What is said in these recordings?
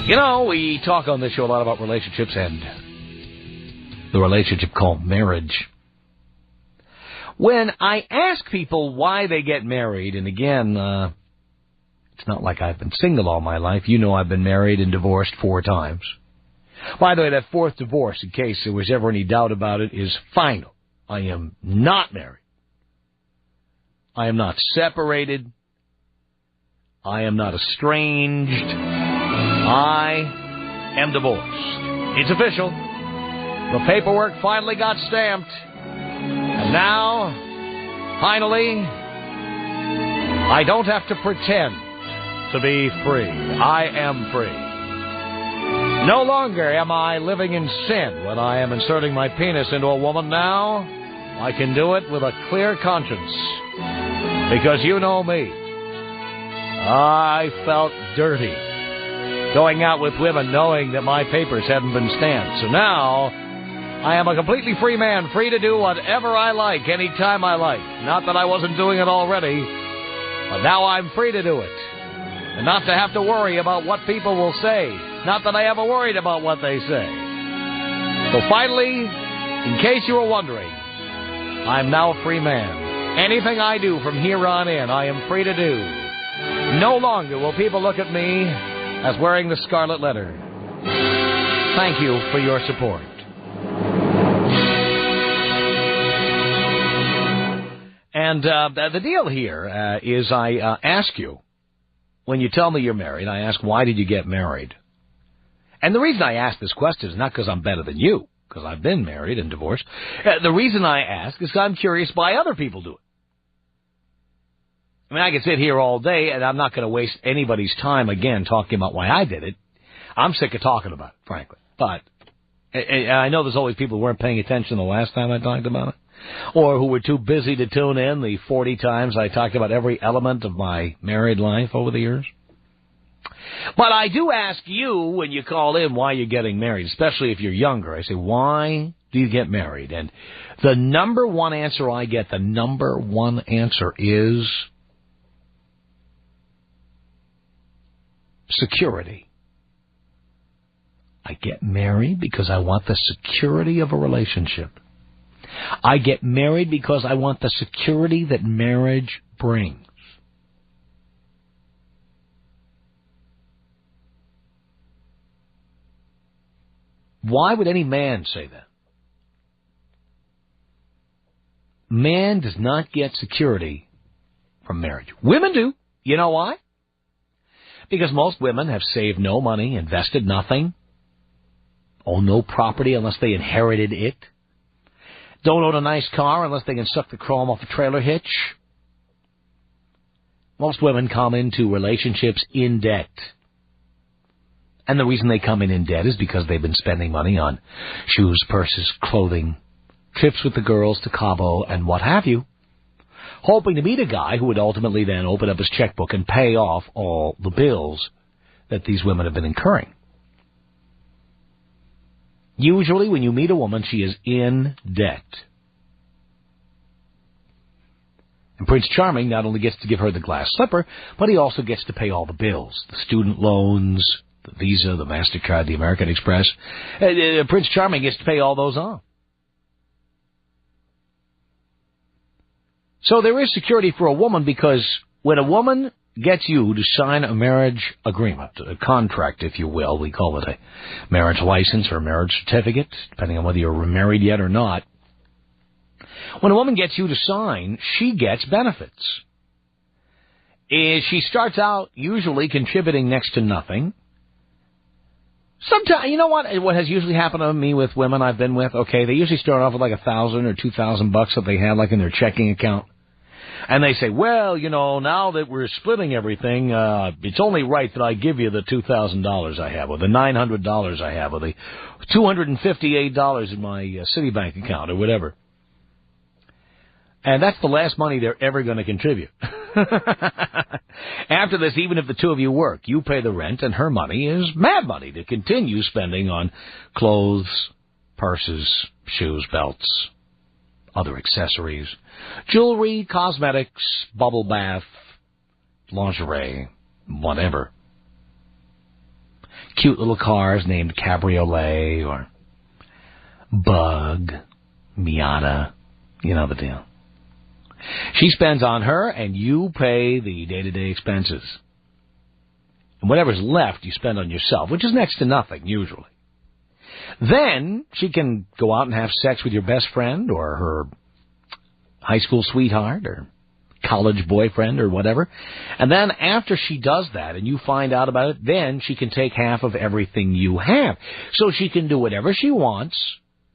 You know, we talk on this show a lot about relationships and the relationship called marriage. When I ask people why they get married, and again, it's not like I've been single all my life. You know I've been married and divorced 4 times. By the way, that 4th divorce, in case there was ever any doubt about it, is final. I am not married. I am not separated. I am not estranged. I am divorced. It's official. The paperwork finally got stamped. And now, finally, I don't have to pretend to be free. I am free. No longer am I living in sin when I am inserting my penis into a woman now. I can do it with a clear conscience. Because you know me. I felt dirty going out with women knowing that my papers hadn't been stamped. So now, I am a completely free man, free to do whatever I like, anytime I like. Not that I wasn't doing it already, but now I'm free to do it. And not to have to worry about what people will say. Not that I ever worried about what they say. So finally, in case you were wondering, I'm now a free man. Anything I do from here on in, I am free to do. No longer will people look at me as wearing the scarlet letter. Thank you for your support. And the deal here is I ask you, when you tell me you're married, I ask, why did you get married? And the reason I ask this question is not because I'm better than you, because I've been married and divorced. The reason I ask is because I'm curious why other people do it. I mean, I could sit here all day, and I'm not going to waste anybody's time, again, talking about why I did it. I'm sick of talking about it, frankly. But I know there's always people who weren't paying attention the last time I talked about it, or who were too busy to tune in the 40 times I talked about every element of my married life over the years. But I do ask you when you call in why you're getting married, especially if you're younger. I say, why do you get married? And the number one answer I get, the number one answer is security. I get married because I want the security of a relationship. I get married because I want the security that marriage brings. Why would any man say that? Man does not get security from marriage. Women do. You know why? Because most women have saved no money, invested nothing, own no property unless they inherited it, don't own a nice car unless they can suck the chrome off a trailer hitch. Most women come into relationships in debt. And the reason they come in debt is because they've been spending money on shoes, purses, clothing, trips with the girls to Cabo, and what have you, hoping to meet a guy who would ultimately then open up his checkbook and pay off all the bills that these women have been incurring. Usually when you meet a woman, she is in debt. And Prince Charming not only gets to give her the glass slipper, but he also gets to pay all the bills, the student loans, the Visa, the MasterCard, the American Express. Prince Charming gets to pay all those off. So there is security for a woman because when a woman gets you to sign a marriage agreement, a contract, if you will, we call it a marriage license or a marriage certificate, depending on whether you're married yet or not. When a woman gets you to sign, she gets benefits. She starts out usually contributing next to nothing. Sometimes, you know what has usually happened to me with women I've been with? Okay, they usually start off with like $1,000 or $2,000 that they have like in their checking account. And they say, well, you know, now that we're splitting everything, it's only right that I give you the $2,000 I have, or the $900 I have, or the $258 in my Citibank account, or whatever. And that's the last money they're ever going to contribute. After this, even if the two of you work, you pay the rent, and her money is mad money to continue spending on clothes, purses, shoes, belts, other accessories, jewelry, cosmetics, bubble bath, lingerie, whatever. cute little cars named Cabriolet or Bug, Miata. You know the deal. She spends on her, and you pay the day-to-day expenses. And whatever's left, you spend on yourself, which is next to nothing, usually. Then she can go out and have sex with your best friend or her high school sweetheart or college boyfriend or whatever. And then after she does that and you find out about it, then she can take half of everything you have. So she can do whatever she wants,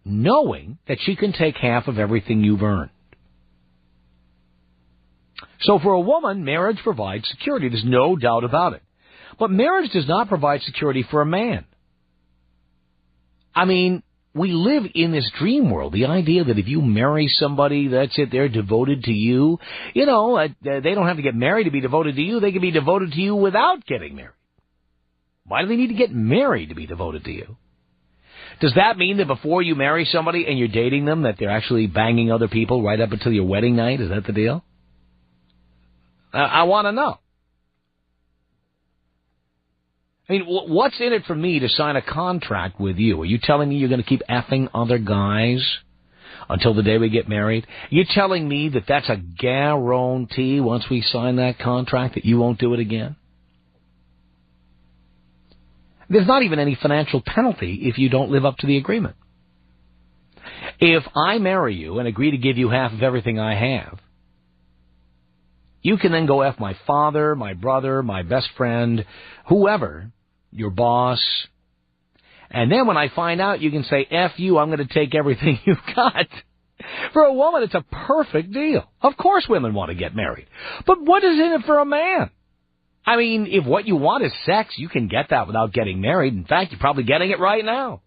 knowing that she can take half of everything you've earned. So for a woman, marriage provides security. There's no doubt about it. But marriage does not provide security for a man. I mean, we live in this dream world. The idea that if you marry somebody, that's it, they're devoted to you. You know, they don't have to get married to be devoted to you. They can be devoted to you without getting married. Why do they need to get married to be devoted to you? Does that mean that before you marry somebody and you're dating them, that they're actually banging other people right up until your wedding night? Is that the deal? I want to know. I mean, what's in it for me to sign a contract with you? Are you telling me you're going to keep effing other guys until the day we get married? You're telling me that that's a guarantee once we sign that contract that you won't do it again? There's not even any financial penalty if you don't live up to the agreement. If I marry you and agree to give you half of everything I have, you can then go F my father, my brother, my best friend, whoever, your boss. And then when I find out, you can say, F you, I'm going to take everything you've got. For a woman, it's a perfect deal. Of course women want to get married. But what is in it for a man? I mean, if what you want is sex, you can get that without getting married. In fact, you're probably getting it right now.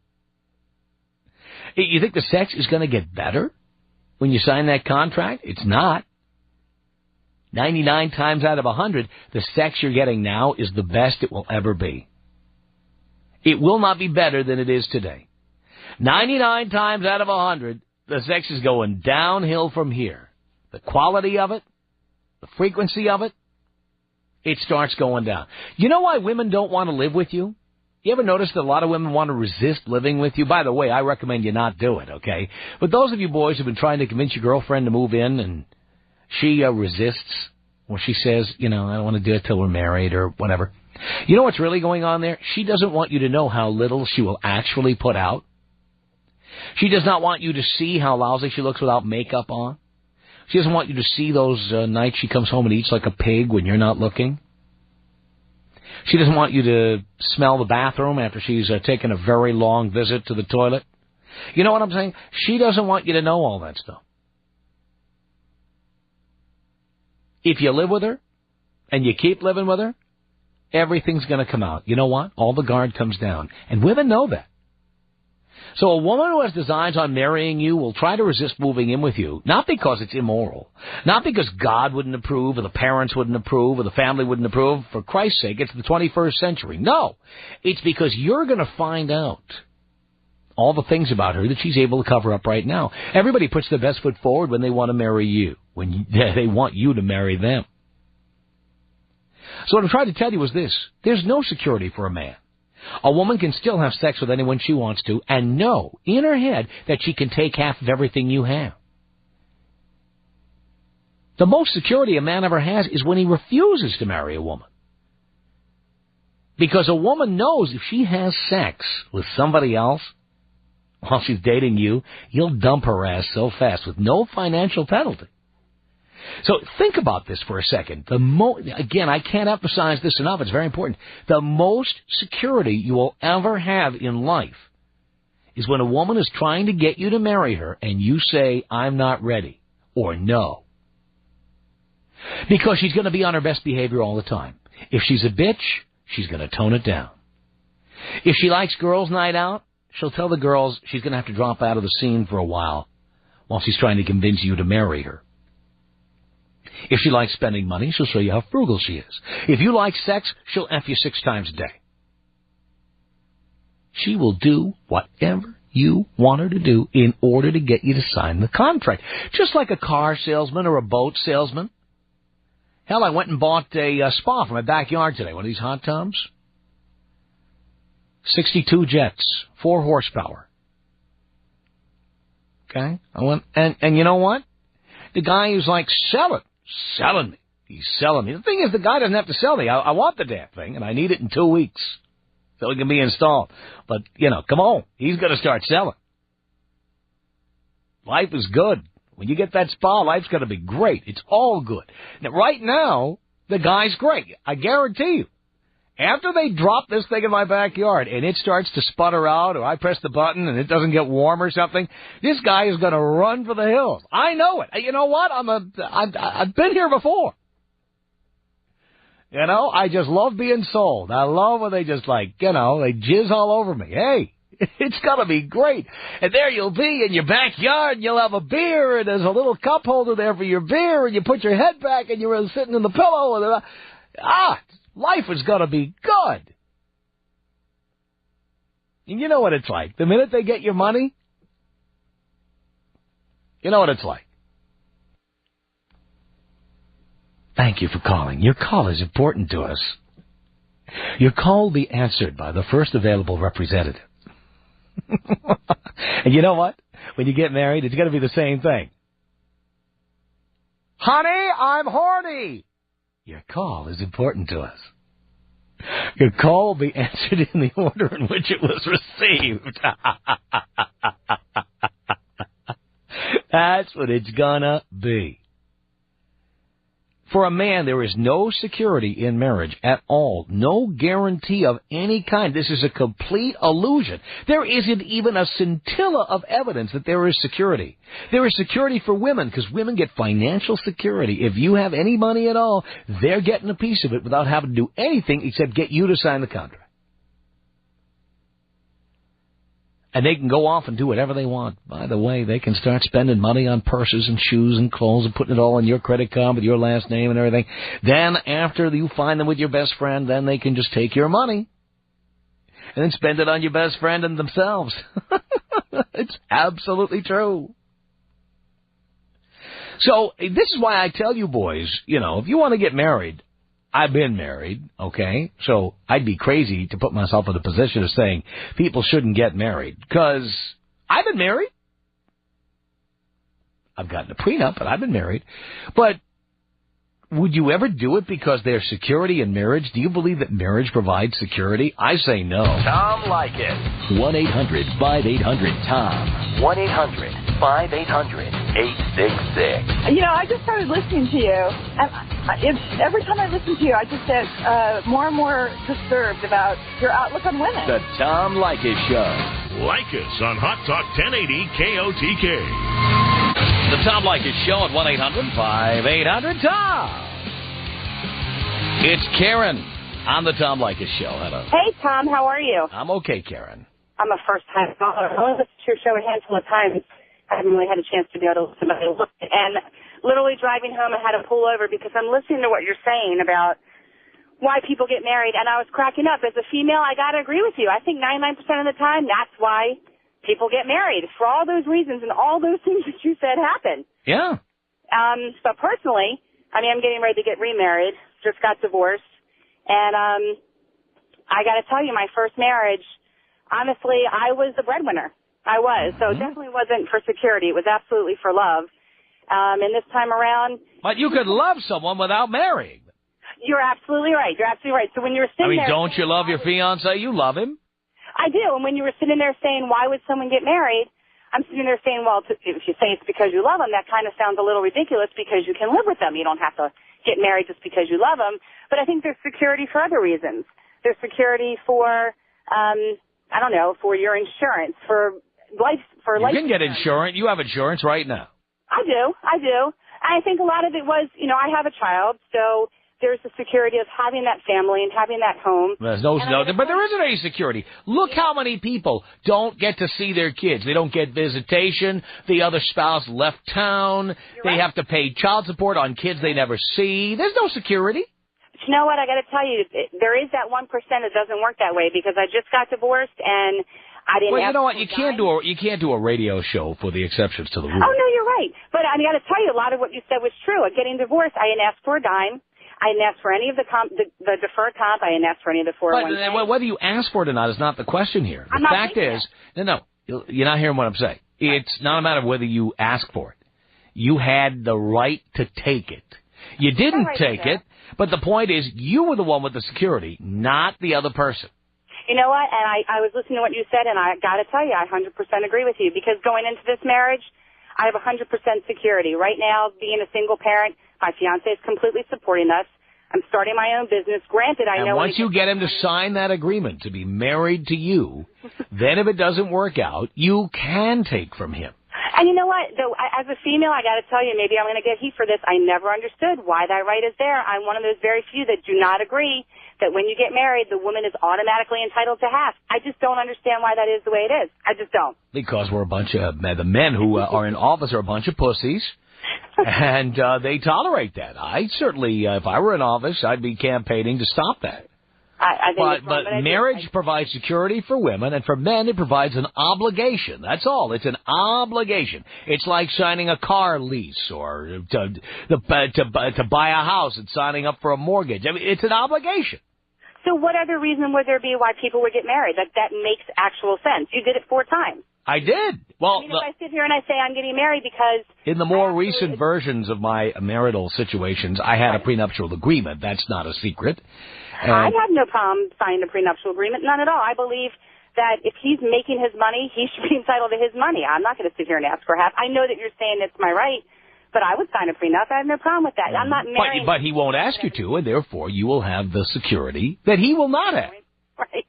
You think the sex is going to get better when you sign that contract? It's not. 99 times out of 100, the sex you're getting now is the best it will ever be. It will not be better than it is today. 99 times out of 100, the sex is going downhill from here. The quality of it, the frequency of it, it starts going down. You know why women don't want to live with you? You ever notice that a lot of women want to resist living with you? By the way, I recommend you not do it, okay? But those of you boys who've been trying to convince your girlfriend to move in and she resists, or she says, you know, I don't want to do it till we're married or whatever. You know what's really going on there? She doesn't want you to know how little she will actually put out. She does not want you to see how lousy she looks without makeup on. She doesn't want you to see those nights she comes home and eats like a pig when you're not looking. She doesn't want you to smell the bathroom after she's taken a very long visit to the toilet. You know what I'm saying? She doesn't want you to know all that stuff. If you live with her and you keep living with her, everything's going to come out. You know what? All the guard comes down. And women know that. So a woman who has designs on marrying you will try to resist moving in with you, not because it's immoral, not because God wouldn't approve or the parents wouldn't approve or the family wouldn't approve. For Christ's sake, it's the 21st century. No, it's because you're going to find out all the things about her that she's able to cover up right now. Everybody puts their best foot forward when they want to marry you, when they want you to marry them. So what I'm trying to tell you is this. There's no security for a man. A woman can still have sex with anyone she wants to and know in her head that she can take half of everything you have. The most security a man ever has is when he refuses to marry a woman. Because a woman knows if she has sex with somebody else while she's dating you, you'll dump her ass so fast with no financial penalty. So think about this for a second. Again, I can't emphasize this enough. It's very important. The most security you will ever have in life is when a woman is trying to get you to marry her and you say, I'm not ready, or no. Because she's going to be on her best behavior all the time. If she's a bitch, she's going to tone it down. If she likes girls' night out, she'll tell the girls she's going to have to drop out of the scene for a while she's trying to convince you to marry her. If she likes spending money, she'll show you how frugal she is. If you like sex, she'll F you 6 times a day. She will do whatever you want her to do in order to get you to sign the contract. Just like a car salesman or a boat salesman. Hell, I went and bought a spa for my backyard today, one of these hot tubs. 62 jets, 4 horsepower. Okay? I went, and you know what? The guy who's like, selling me. He's selling me. The thing is, the guy doesn't have to sell me. I want the damn thing, and I need it in 2 weeks so it can be installed. But, come on. He's going to start selling. Life is good. When you get that spa, life's going to be great. It's all good. Now, right now, the guy's great. I guarantee you. After they drop this thing in my backyard and it starts to sputter out, or I press the button and it doesn't get warm or something, this guy is going to run for the hills. I know it. You know what? I've been here before. I just love being sold. I love when they just they jizz all over me. Hey, it's going to be great. And there you'll be in your backyard and you'll have a beer and there's a little cup holder there for your beer and you put your head back and you're sitting in the pillow and life is going to be good. And you know what it's like. The minute they get your money, you know what it's like. Thank you for calling. Your call is important to us. Your call will be answered by the first available representative. And you know what? When you get married, it's going to be the same thing. Honey, I'm horny. Your call is important to us. Your call will be answered in the order in which it was received. That's what it's gonna be. For a man, there is no security in marriage at all. No guarantee of any kind. This is a complete illusion. There isn't even a scintilla of evidence that there is security. There is security for women because women get financial security. If you have any money at all, they're getting a piece of it without having to do anything except get you to sign the contract. And they can go off and do whatever they want. By the way, they can start spending money on purses and shoes and clothes and putting it all on your credit card with your last name and everything. Then after you find them with your best friend, then they can just take your money and then spend it on your best friend and themselves. It's absolutely true. So this is why I tell you boys, if you want to get married, I've been married, okay? So I'd be crazy to put myself in the position of saying people shouldn't get married because I've been married. I've gotten a prenup, but I've been married. But would you ever do it because there's security in marriage? Do you believe that marriage provides security? I say no. Tom Leykis. 1-800-5800-TOM. 1-800-5800-866. I just started listening to you. And every time I listen to you, I just get more and more disturbed about your outlook on women. The Tom Leykis Show. Leykis on Hot Talk 1080 KOTK. The Tom Leykis Show at 1-800-5800-TOM. It's Karen on the Tom Leykis Show. Hello. Hey, Tom. How are you? I'm okay, Karen. I'm a first-time caller. I only listened to your show a handful of times. I haven't really had a chance to be able to listen to it. And literally driving home, I had to pull over because I'm listening to what you're saying about why people get married, and I was cracking up. As a female, I got to agree with you. I think 99% of the time, that's why people get married, for all those reasons and all those things that you said happen. Yeah. But personally, I'm getting ready to get remarried, just got divorced, and I got to tell you, my first marriage, honestly, I was the breadwinner. I was. So it definitely wasn't for security. It was absolutely for love. And this time around... But you could love someone without marrying. You're absolutely right. You're absolutely right. So when you were sitting there... don't you love your fiancé? You love him. I do. And when you were sitting there saying, why would someone get married? I'm sitting there saying, well, if you say it's because you love them, that kind of sounds a little ridiculous because you can live with them. You don't have to get married just because you love them. But I think there's security for other reasons. There's security for, for your insurance, for life. You can get insurance. You have insurance right now. I do. And I think a lot of it was, I have a child, so there's the security of having that family and having that home. But there isn't any security. Look how many people don't get to see their kids. They don't get visitation. The other spouse left town. They have to pay child support on kids they never see. There's no security. But you know what? I got to tell you, there is that 1% that doesn't work that way because I just got divorced and I didn't. Well, you know what? You can't do a radio show for the exceptions to the rule. Oh no, you're right. But I got to tell you, a lot of what you said was true. At getting divorced, I didn't ask for a dime. I didn't ask for any of the deferred comp. I didn't ask for any of the 401k. But whether you ask for it or not is not the question here. The fact is, no, you're not hearing what I'm saying. It's not a matter of whether you ask for it. You had the right to take it. You didn't take it, but the point is you were the one with the security, not the other person. You know what? And I was listening to what you said, and I got to tell you, I 100% agree with you, because going into this marriage, I have 100% security. Right now, being a single parent, my fiancé is completely supporting us. I'm starting my own business. Granted, I know... And once you get him to sign that agreement to be married to you, then if it doesn't work out, you can take from him. And you know what? Though, as a female, I got to tell you, maybe I'm going to get heat for this. I never understood why that right is there. I'm one of those very few that do not agree that when you get married, the woman is automatically entitled to half. I just don't understand why that is the way it is. I just don't. Because we're a bunch of... the men who are in office are a bunch of pussies. And they tolerate that. I certainly, if I were in office, I'd be campaigning to stop that. I think but marriage provides security for women, and for men it provides an obligation. That's all. It's an obligation. It's like signing a car lease or to buy a house and signing up for a mortgage. I mean, it's an obligation. So what other reason would there be why people would get married? That makes actual sense. You did it 4 times. I did. Well, I mean, if I sit here and I say I'm getting married because... In the more recent versions of my marital situations, I had a prenuptial agreement. That's not a secret. I have no problem signing a prenuptial agreement. None at all. I believe that if he's making his money, he should be entitled to his money. I'm not going to sit here and ask for half. I know that you're saying it's my right, but I would sign a prenup. I have no problem with that. I'm not married. But he won't ask you to, and therefore you will have the security that he will not have. Right.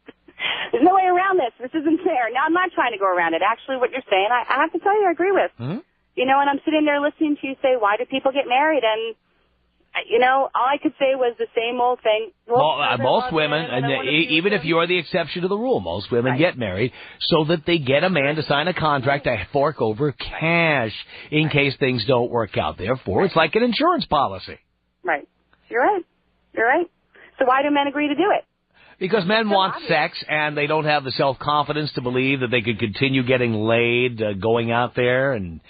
There's no way around this. This isn't fair. Now, I'm not trying to go around it. Actually, what you're saying, I have to tell you, I agree with. Mm-hmm. You know, and I'm sitting there listening to you say, why do people get married? And, you know, all I could say was the same old thing. Most women, and even if you're the exception to the rule, most women get married so that they get a man to sign a contract to fork over cash in case things don't work out. Therefore, it's like an insurance policy. Right. You're right. You're right. So why do men agree to do it? Because men want sex, and they don't have the self-confidence to believe that they could continue getting laid, going out there and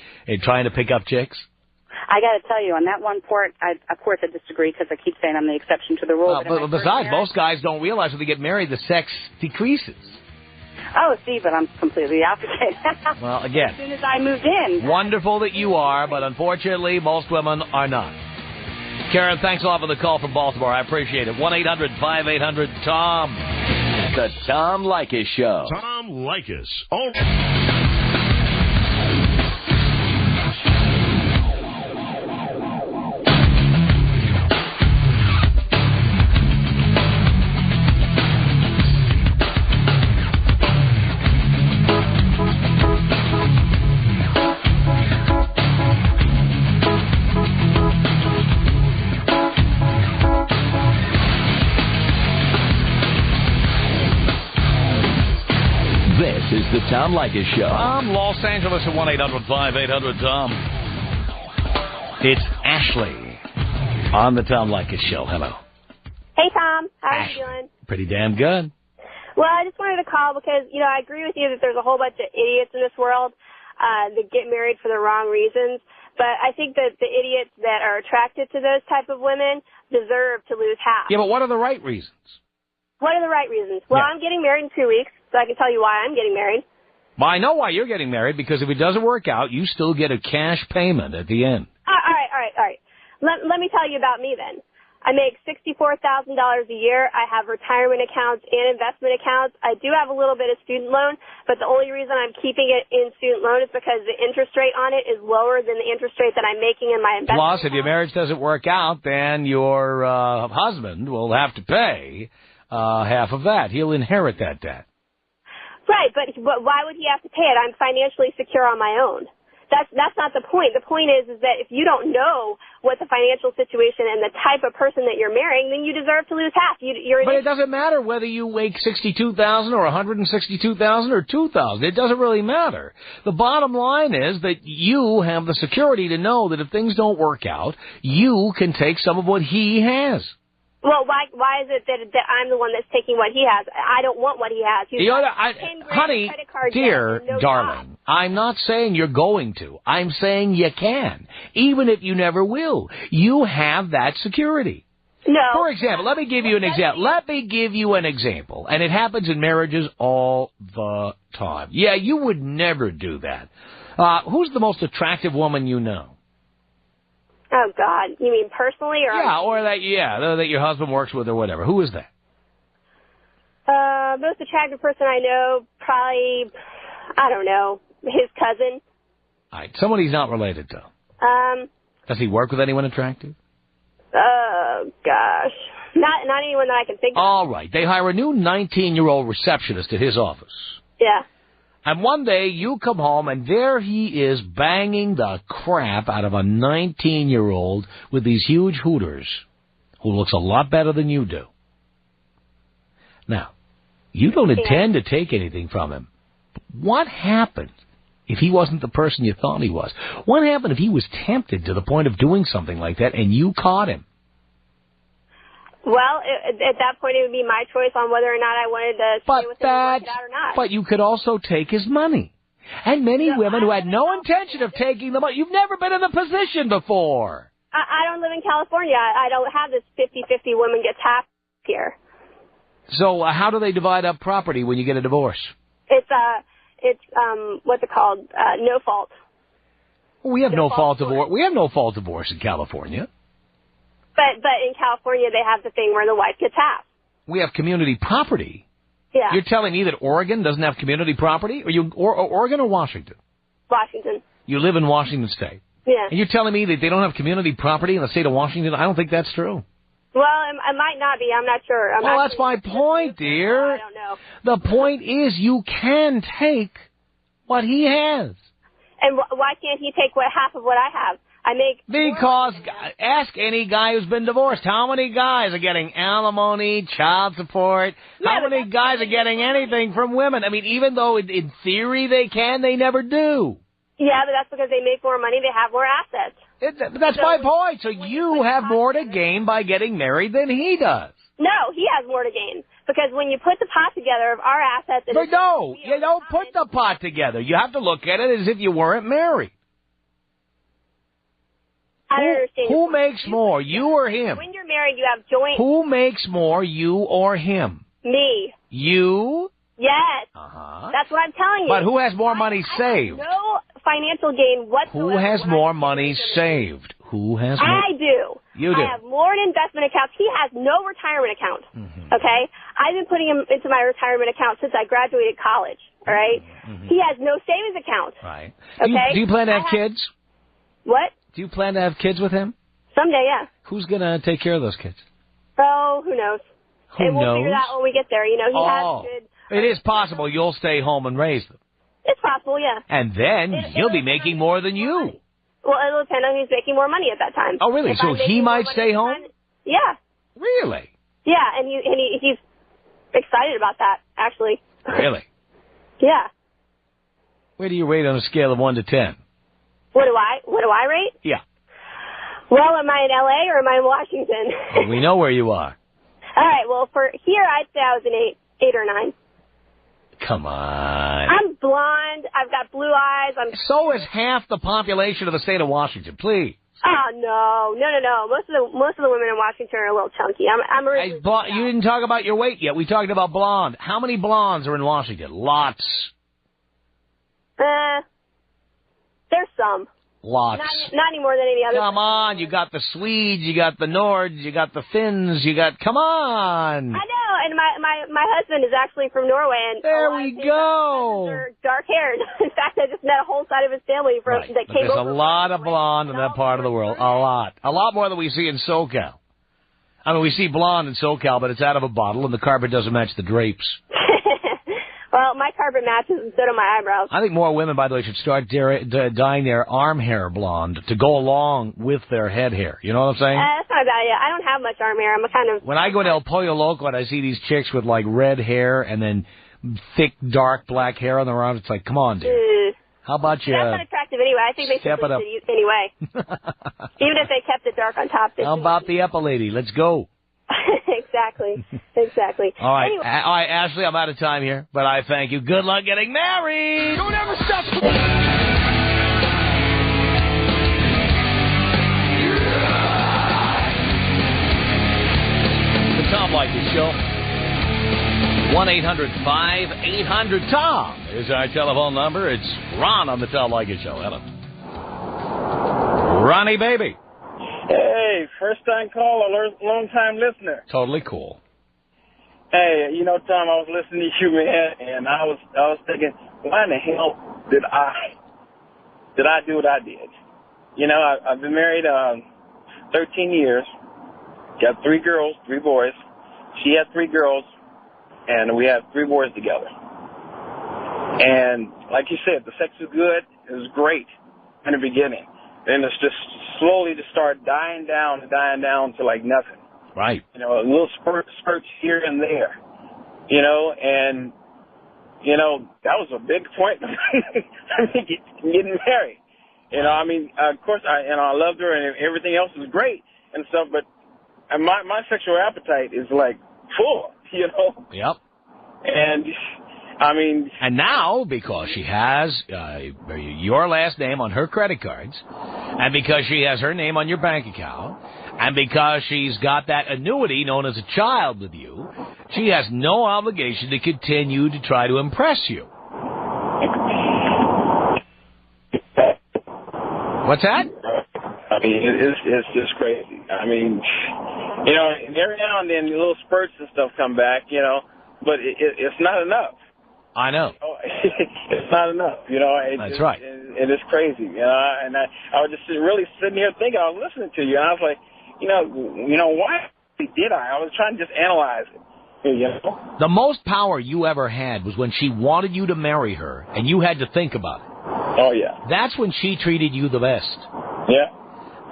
trying to pick up chicks. I got to tell you, on that one part, of course I disagree because I keep saying I'm the exception to the rule. But besides, most guys don't realize when they get married, the sex decreases. Oh, see, but I'm completely opposite. Well, again. As soon as I moved in. Wonderful that you are, but unfortunately, most women are not. Karen, thanks a lot for the call from Baltimore. I appreciate it. 1-800-5800-TOM. The Tom Leykis Show. Tom Leykis. Oh. Is the Tom Leykis Show. From Los Angeles at 1-800-5800-TOM. It's Ashley on the Tom Leykis Show. Hello. Hey, Tom. How are you doing? Pretty damn good. Well, I just wanted to call because, you know, I agree with you that there's a whole bunch of idiots in this world that get married for the wrong reasons. But I think that the idiots that are attracted to those type of women deserve to lose half. Yeah, but what are the right reasons? What are the right reasons? Well, I'm getting married in 2 weeks, so I can tell you why I'm getting married. Well, I know why you're getting married, because if it doesn't work out, you still get a cash payment at the end. All right. Let me tell you about me then. I make $64,000 a year. I have retirement accounts and investment accounts. I do have a little bit of student loan, but the only reason I'm keeping it in student loan is because the interest rate on it is lower than the interest rate that I'm making in my investment Plus, account. If your marriage doesn't work out, then your husband will have to pay half of that. He'll inherit that debt. Right, but why would he have to pay it? I'm financially secure on my own. That's not the point. The point is that if you don't know what the financial situation and the type of person that you're marrying, then you deserve to lose half. But it doesn't matter whether you make $62,000 or $162,000 or $2,000. It doesn't really matter. The bottom line is that you have the security to know that if things don't work out, you can take some of what he has. Well, why is it that I'm the one that's taking what he has? I don't want what he has. Honey, dear darling, I'm not saying you're going to. I'm saying you can, even if you never will. You have that security. No. For example, let me give you an example. And it happens in marriages all the time. Yeah, you would never do that. Who's the most attractive woman you know? Oh, God. You mean personally? Or that your husband works with or whatever. Who is that? Most attractive person I know, probably, I don't know, his cousin. All right, someone he's not related to. Does he work with anyone attractive? Gosh. Not anyone that I can think of. All right. They hire a new 19-year-old receptionist at his office. Yeah. And one day you come home and there he is banging the crap out of a 19-year-old with these huge hooters who looks a lot better than you do. Now, you don't intend to take anything from him. What happened if he wasn't the person you thought he was? What happened if he was tempted to the point of doing something like that and you caught him? Well, at that point, it would be my choice on whether or not I wanted to stay with him and work it out or not. But you could also take his money. And many women who had no intention of taking the money, you've never been in the position before. I don't live in California. I don't have this 50-50 woman gets half here. So how do they divide up property when you get a divorce? It's what's it called? No fault. We have no fault divorce. We have no fault divorce in California. But in California, they have the thing where the wife gets half. We have community property. Yeah. You're telling me that Oregon doesn't have community property? Or Oregon or Washington? Washington. You live in Washington State. Yeah. And you're telling me that they don't have community property in the state of Washington? I don't think that's true. Well, it might not be. I'm not sure. Well, that's my point, dear. I don't know. The point is you can take what he has. And why can't he take half of what I have? Because ask any guy who's been divorced. How many guys are getting alimony, child support? How many guys are getting anything from women? I mean, even though in theory they can, they never do. Yeah, but that's because they make more money, they have more assets. That's my point. So you have more to gain by getting married than he does. No, he has more to gain. Because when you put the pot together of our assets... But no, you don't put the pot together. You have to look at it as if you weren't married. I don't understand. Who makes more, you or him? When you're married, you have joint... Who makes more, you or him? Me. You? Yes. Uh-huh. That's what I'm telling you. But who has more money saved? I have no financial gain whatsoever. Who has more money saved? Who has more? I do. You do. I have more in investment accounts. He has no retirement account. Mm-hmm. Okay? I've been putting him into my retirement account since I graduated college. All right? Mm-hmm. He has no savings account. Right. Okay? Do you plan to have kids? What? Do you plan to have kids with him? Someday, yeah. Who's going to take care of those kids? Oh, who knows? Who knows? We'll figure that out when we get there. You know, he has good... It is possible you'll stay home and raise them. It's possible, yeah. And then he'll be making more than you. Well, it'll depend on who's making more money at that time. Oh, really? So he might stay home? Yeah. Really? Yeah, and he's excited about that, actually. Really? Yeah. Where do you rate on a scale of 1 to 10? What do I rate? Yeah. Well, am I in L.A. or am I in Washington? Well, we know where you are. All right, well, for here, I'd say I was an 8 or 9. Come on. I'm blonde. I've got blue eyes. So is half the population of the state of Washington. Please. Oh no. Most of the women in Washington are a little chunky. I'm really. You didn't talk about your weight yet. We talked about blonde. How many blondes are in Washington? Lots. There's some. Lots. Not any more than any other. Come on, you got the Swedes, you got the Nords, you got the Finns, come on. I know, and my husband is actually from Norway, and there we go. Are dark haired. In fact, I just met a whole side of his family that came over. There's a lot of blonde in that part of the world. A lot more than we see in SoCal. I mean, we see blonde in SoCal, but it's out of a bottle, and the carpet doesn't match the drapes. Well, my carpet matches and so do my eyebrows. I think more women, by the way, should start dyeing their arm hair blonde to go along with their head hair. You know what I'm saying? That's not bad. Yeah, I don't have much arm hair. I'm a kind of... When I go to El Pollo Loco and I see these chicks with, like, red hair and then thick, dark black hair on their arms, it's like, come on, dude. How about you... That's not attractive anyway. I think they should step it up anyway. Even if they kept it dark on top. How about the Epa lady? Let's go. Exactly. All right. Anyway. All right, Ashley, I'm out of time here, but I thank you. Good luck getting married. Don't ever stop. Leykis Show. 1-800-5800-TOM is our telephone number. It's Ron on the Tom Leykis Show. Hello. Ronnie, baby. Hey, first-time caller, long-time listener. Totally cool. Hey, you know, Tom, I was listening to you, man, and I was thinking, why in the hell did I do what I did? You know, I've been married 13 years, got 3 girls, 3 boys. She had 3 girls, and we have 3 boys together. And like you said, the sex was good. It was great in the beginning. And it's just slowly just started dying down to like nothing. Right. You know, a little spurts here and there. You know, and, you know, that was a big point. I mean, getting married. You know, I mean, of course, I loved her and everything else was great and stuff, but my sexual appetite is like full, you know? Yep. And, I mean... And now, because she has your last name on her credit cards, and because she has her name on your bank account, and because she's got that annuity known as a child with you, she has no obligation to continue to try to impress you. What's that? I mean, it's just crazy. I mean, you know, every now and then little spurts and stuff come back, you know, but it's not enough. I know. It's not enough, you know. That's right. It is crazy, you know. And I was just really sitting here thinking, I was listening to you, and I was like, you know, why did I? I was trying to just analyze it. You know? The most power you ever had was when she wanted you to marry her, and you had to think about it. Oh, yeah. That's when she treated you the best. Yeah.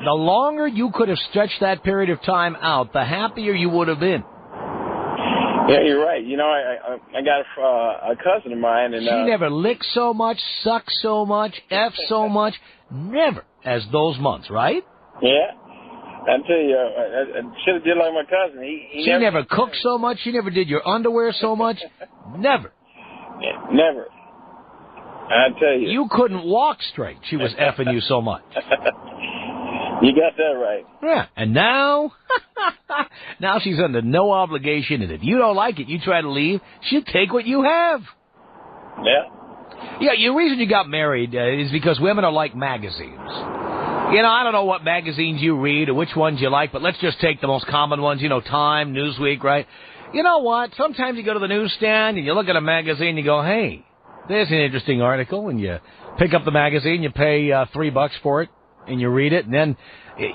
The longer you could have stretched that period of time out, the happier you would have been. Yeah, you're right. You know, I got a cousin of mine, and she never licked so much, sucked so much, effed so much, never as those months, right? Yeah. I tell you, I should have did like my cousin. She never cooked so much. She never did your underwear so much. Never. Yeah, never. I tell you. You couldn't walk straight. She was effing you so much. You got that right. Yeah. And now, now she's under no obligation, and if you don't like it, you try to leave, she'll take what you have. Yeah. Yeah, the reason you got married is because women are like magazines. You know, I don't know what magazines you read or which ones you like, but let's just take the most common ones, you know, Time, Newsweek, right? You know what? Sometimes you go to the newsstand and you look at a magazine and you go, hey, there's an interesting article, and you pick up the magazine, you pay $3 for it, and you read it, and then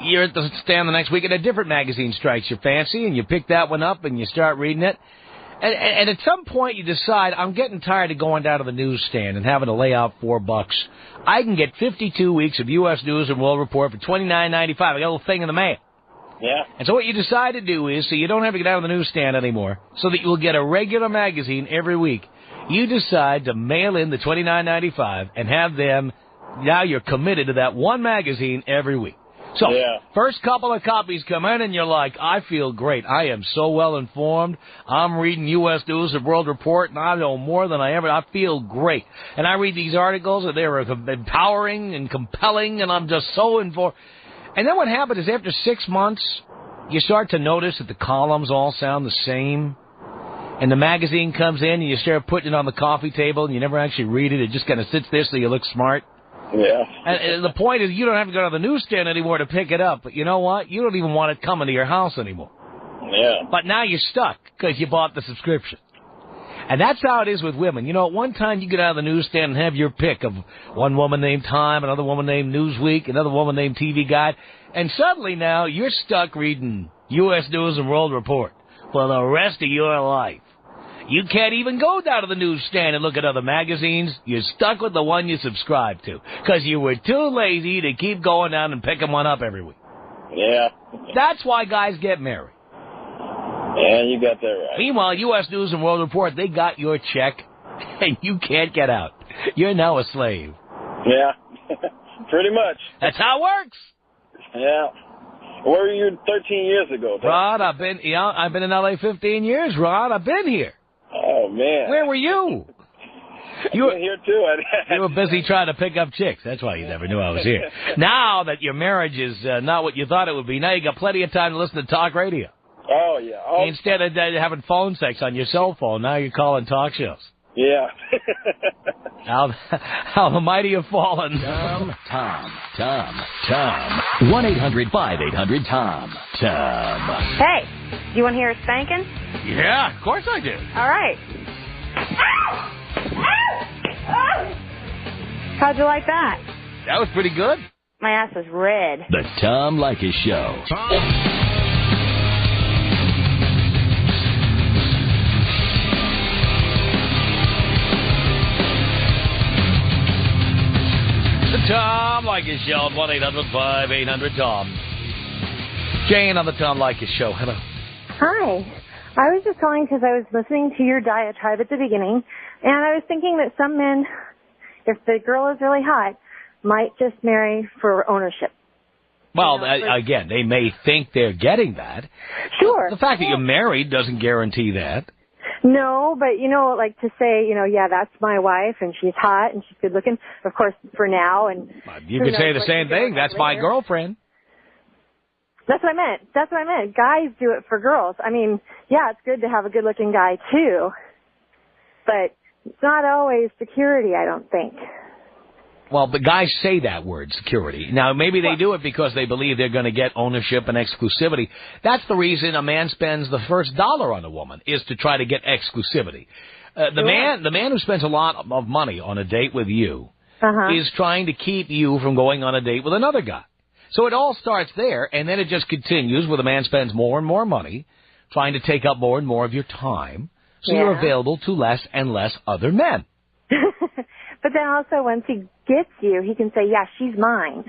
you're at the stand the next week and a different magazine strikes your fancy, and you pick that one up and you start reading it. And at some point you decide, I'm getting tired of going down to the newsstand and having to lay out $4. I can get 52 weeks of U.S. News and World Report for $29.95. I got a little thing in the mail. Yeah. And so what you decide to do is, so you don't have to get out of the newsstand anymore, so that you'll get a regular magazine every week, you decide to mail in the $29.95 and have them, now you're committed to that one magazine every week. So, First couple of copies come in and you're like, I feel great. I am so well informed. I'm reading U.S. News and World Report, and I know more than I feel great. And I read these articles, and they're empowering and compelling, and I'm just so informed. And then what happens is after 6 months, you start to notice that the columns all sound the same. And the magazine comes in, and you start putting it on the coffee table, and you never actually read it. It just kind of sits there so you look smart. Yeah. And the point is, you don't have to go to the newsstand anymore to pick it up. But you know what? You don't even want it coming to your house anymore. Yeah. But now you're stuck because you bought the subscription. And that's how it is with women. You know, at one time you get out of the newsstand and have your pick of one woman named Time, another woman named Newsweek, another woman named TV Guide. And suddenly now you're stuck reading U.S. News and World Report for the rest of your life. You can't even go down to the newsstand and look at other magazines. You're stuck with the one you subscribe to because you were too lazy to keep going down and picking one up every week. Yeah. That's why guys get married. Yeah, you got that right. Meanwhile, U.S. News and World Report, they got your check, and you can't get out. You're now a slave. Yeah, pretty much. That's how it works. Yeah. Where were you 13 years ago? Rod, I've been in L.A. 15 years, Rod. I've been here. Oh, man. Where were you? You were here, too. You were busy trying to pick up chicks. That's why you never knew I was here. Now that your marriage is not what you thought it would be, now you got plenty of time to listen to talk radio. Oh, yeah. Oh. Instead of having phone sex on your cell phone, now you're calling talk shows. Yeah. How the mighty have fallen. Tom. 1-800-5800-TOM. Tom. Hey, you want to hear a spanking? Yeah, of course I do. All right. How'd you like that? That was pretty good. My ass was red. The Tom Leykis Show. The Tom Leykis Show at 1-800-5800-TOM. Jane on the Tom Leykis Show. Hello. Hi. I was just calling because I was listening to your diatribe at the beginning, and I was thinking that some men, if the girl is really hot, might just marry for ownership. Well, again, they may think they're getting that. Sure. The fact that you're married doesn't guarantee that. No, but, like to say, yeah, that's my wife, and she's hot, and she's good looking, of course, for now. And you could say the same thing. That's my girlfriend. That's what I meant. Guys do it for girls. I mean, yeah, it's good to have a good-looking guy, too. But it's not always security, I don't think. Well, but guys say that word, security. Now, maybe they do it because they believe they're going to get ownership and exclusivity. That's the reason a man spends the first dollar on a woman, is to try to get exclusivity. The man who spends a lot of money on a date with you is trying to keep you from going on a date with another guy. So it all starts there, and then it just continues where the man spends more and more money, trying to take up more and more of your time, so you're available to less and less other men. But then also, once he gets you, he can say, yeah, she's mine.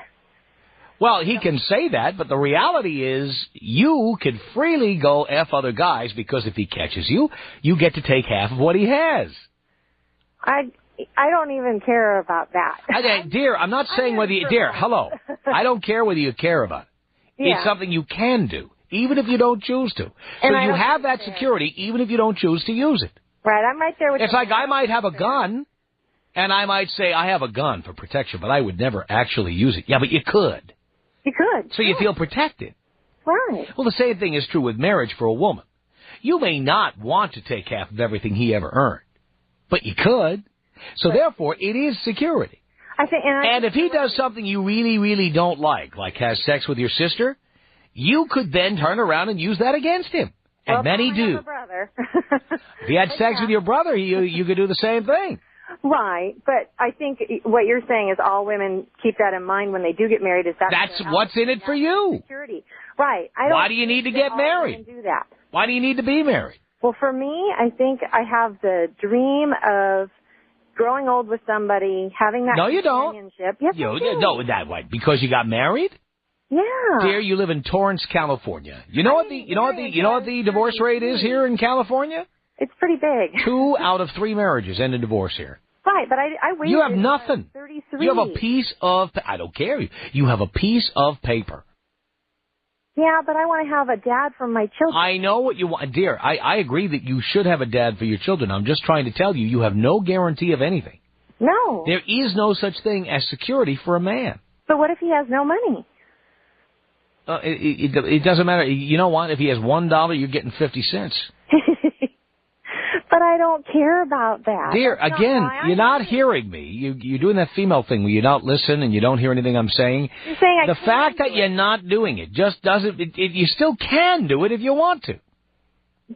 Well, he can say that, but the reality is you can freely go F other guys, because if he catches you, you get to take half of what he has. I don't even care about that. Dear, I'm not saying whether you... Dear, hello. I don't care whether you care about it. Yeah. It's something you can do, even if you don't choose to. So you have that security, even if you don't choose to use it. Right, I'm right there with you. It's like I might have a gun, and I might say, I have a gun for protection, but I would never actually use it. Yeah, but you could. You could. So you feel protected. Right. Well, the same thing is true with marriage for a woman. You may not want to take half of everything he ever earned, but you could. So therefore, it is security. And if he does something you really, really don't like has sex with your sister, you could then turn around and use that against him. And many do. If he had sex with your brother, you could do the same thing. Right, but I think what you're saying is all women keep that in mind when they do get married. That's what's in it for you. Security. Right. Why do you need to get married? Do that. Why do you need to be married? Well, for me, I think I have the dream of growing old with somebody, having that companionship. Yes, I do. No, that way because you got married. Yeah. Dear, you live in Torrance, California. You know what the divorce rate is here in California? It's pretty big. 2 out of 3 marriages end in divorce here. Right, but I waited. You have nothing. 33. You have a piece of... I don't care. You have a piece of paper. Yeah, but I want to have a dad for my children. I know what you want. Dear, I agree that you should have a dad for your children. I'm just trying to tell you, you have no guarantee of anything. No. There is no such thing as security for a man. But what if he has no money? It doesn't matter. You know what? If he has $1, you're getting 50 cents. But I don't care about that. Dear, again, you're not hearing me. You're doing that female thing where you don't listen and you don't hear anything I'm saying. You're saying the fact that you're not doing it just doesn't... you still can do it if you want to.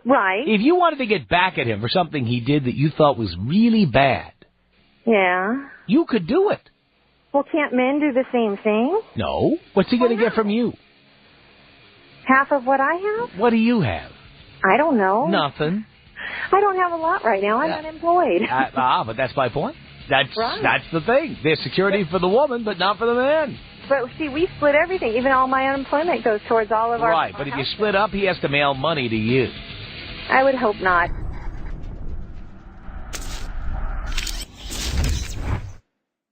Right. If you wanted to get back at him for something he did that you thought was really bad... Yeah. You could do it. Well, can't men do the same thing? No. What's he going to get from you? Half of what I have? What do you have? I don't know. Nothing. I don't have a lot right now. I'm unemployed. But that's my point. That's the thing. There's security for the woman, but not for the man. But, see, we split everything. Even all my unemployment goes towards all of our... Right, but if you split up, he has to mail money to you. I would hope not.